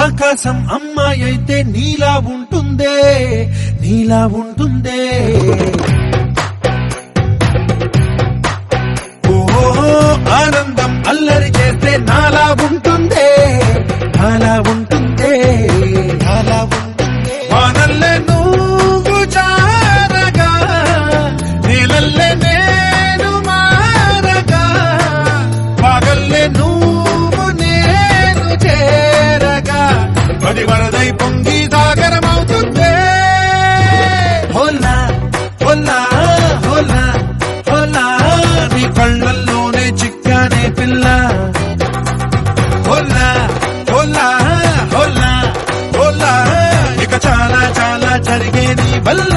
ఆకాశం అమ్మాయి అయితే నీలా ఉంటుందే, నీలా ఉంటుందే. ఆనందం అల్లరి చేస్తే నాలా ఉంటుందే, నాలా ఉంటుందే, నాలా ఉంటుందే. వానల్లే నువ్వు జారగా, నీలల్లే నేను మారగా, పగల్లే నువ్వు నేను చేరగా, పది వరదై పొంగి సాగరమవుతుందే. హోలా హోలా హోలా హోలా, నీ కళ్ళల్లోనే చిక్కానే పిల్ల. హోలా హోలా హోలా హోలా, ఇక చాలా చాలా జరిగే నీ వల్ల.